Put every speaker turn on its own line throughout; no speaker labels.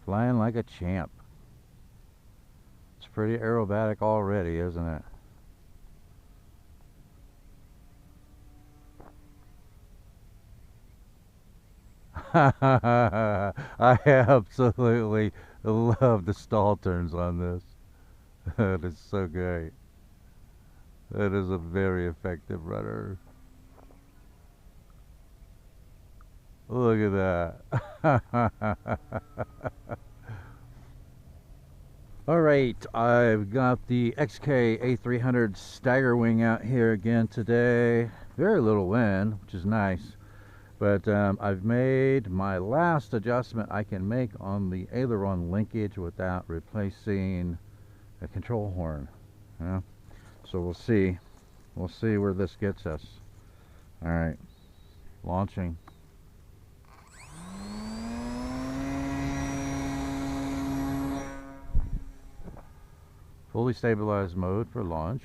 Flying like a champ. It's pretty aerobatic already, isn't it? I absolutely love the stall turns on this. That is so great. That is a very effective rudder. Look at that. Alright, I've got the XK A300 Staggerwing out here again today. Very little wind, which is nice. But I've made my last adjustment I can make on the aileron linkage without replacing a control horn. Yeah. So we'll see. We'll see where this gets us. Alright, launching. Fully stabilized mode for launch.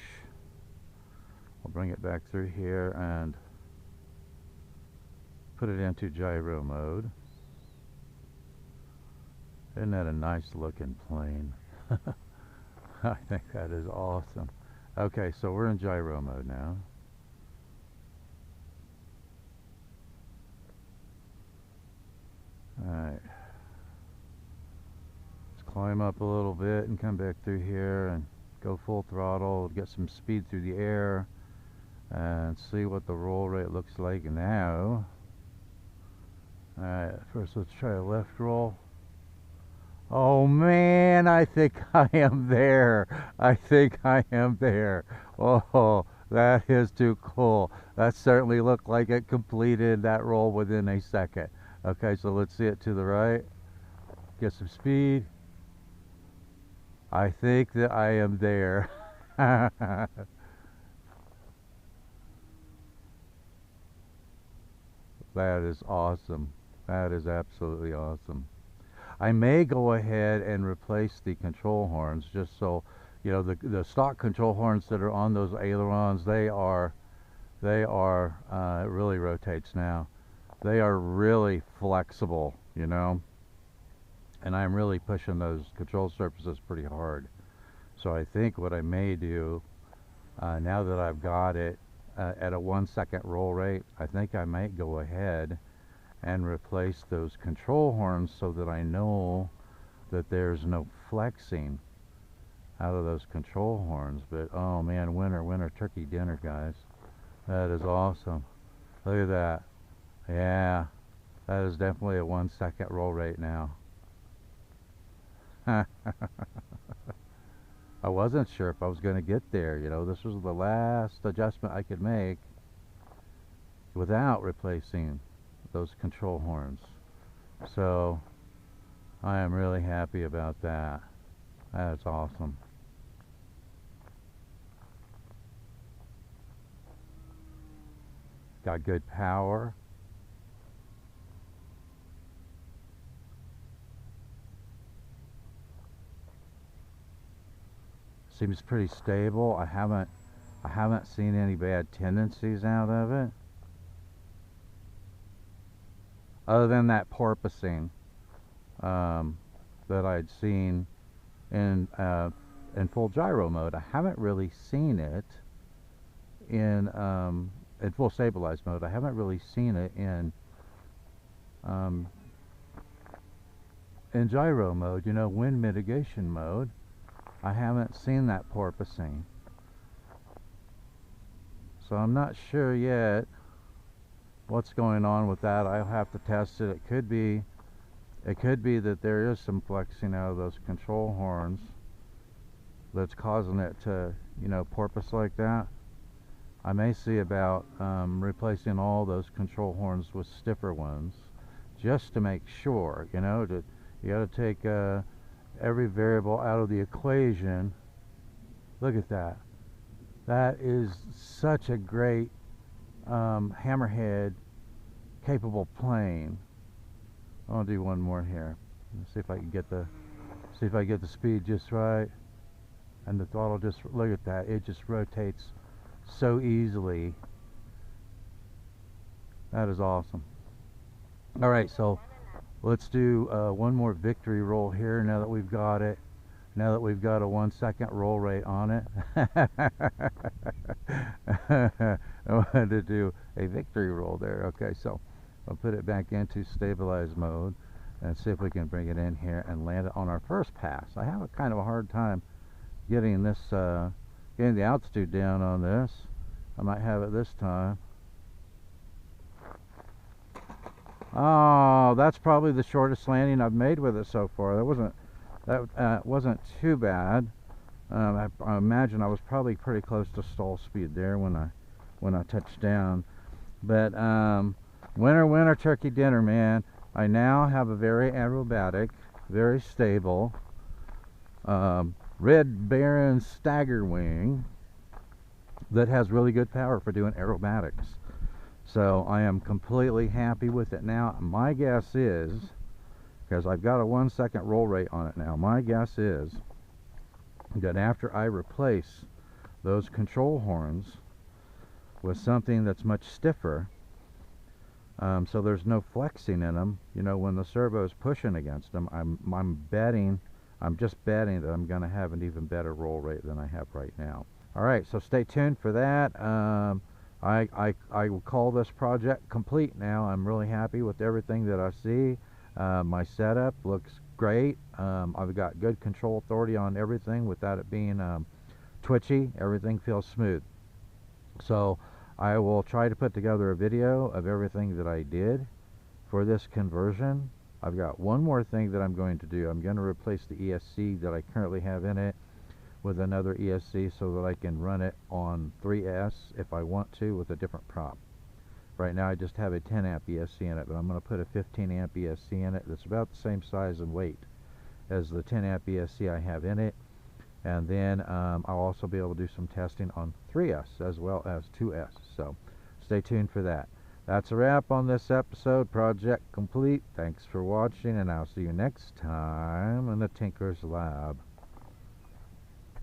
I'll bring it back through here and put it into gyro mode. Isn't that a nice looking plane? I think that is awesome. Okay, so we're in gyro mode now. Alright. Climb up a little bit and come back through here and go full throttle, get some speed through the air and see what the roll rate looks like now. Alright, first let's try a left roll. Oh man, I think I am there. I think I am there. Oh, that is too cool. That certainly looked like it completed that roll within a second. Okay, so let's see it to the right. Get some speed. I think that I am there. That is awesome. That is absolutely awesome. I may go ahead and replace the control horns just so, you know, the stock control horns that are on those ailerons, it really rotates now. They are really flexible, you know. And I'm really pushing those control surfaces pretty hard. So I think what I may do, now that I've got it at a 1 second roll rate, I think I might go ahead and replace those control horns so that I know that there's no flexing out of those control horns. But oh man, winner turkey dinner, guys. That is awesome. Look at that. Yeah, that is definitely a 1 second roll rate now. I wasn't sure if I was going to get there, you know. This was the last adjustment I could make without replacing those control horns. So I am really happy about that. That's awesome. Got good power. Seems pretty stable. I haven't seen any bad tendencies out of it, other than that porpoising that I'd seen in full gyro mode. I haven't really seen it in full stabilized mode. I haven't really seen it in gyro mode, you know, wind mitigation mode. I haven't seen that porpoising, so I'm not sure yet what's going on with that. I'll have to test it. It could be that there is some flexing out of those control horns that's causing it to, you know, porpoise like that. I may see about replacing all those control horns with stiffer ones, just to make sure, you know. You got to take every variable out of the equation. Look at that. That is such a great hammerhead capable plane. I'll do one more here. Let's see if I can get the speed just right, and the throttle just, look at that. It just rotates so easily. That is awesome. All right, so Let's do one more victory roll here now that we've got it. Now that we've got a 1 second roll rate on it. I wanted to do a victory roll there. Okay, so I'll put it back into stabilize mode and see if we can bring it in here and land it on our first pass. I have a kind of a hard time getting this, getting the altitude down on this. I might have it this time. Oh, that's probably the shortest landing I've made with it so far. That wasn't too bad. I imagine I was probably pretty close to stall speed there when I touched down. But winner turkey dinner, man. I now have a very aerobatic, very stable Red Baron Staggerwing that has really good power for doing aerobatics. So I am completely happy with it now. My guess is, because I've got a 1 second roll rate on it now, my guess is that after I replace those control horns with something that's much stiffer, so there's no flexing in them, you know, when the servo is pushing against them, I'm just betting that I'm going to have an even better roll rate than I have right now. Alright, so stay tuned for that. I will call this project complete now. I'm really happy with everything that I see. My setup looks great. I've got good control authority on everything without it being twitchy. Everything feels smooth. So I will try to put together a video of everything that I did for this conversion. I've got one more thing that I'm going to do. I'm going to replace the ESC that I currently have in it with another ESC so that I can run it on 3S if I want to with a different prop. Right now I just have a 10 amp ESC in it, but I'm going to put a 15 amp ESC in it that's about the same size and weight as the 10 amp ESC I have in it. And then I'll also be able to do some testing on 3S as well as 2S. So stay tuned for that. That's a wrap on this episode. Project complete. Thanks for watching, and I'll see you next time in the Tinkerz Lab.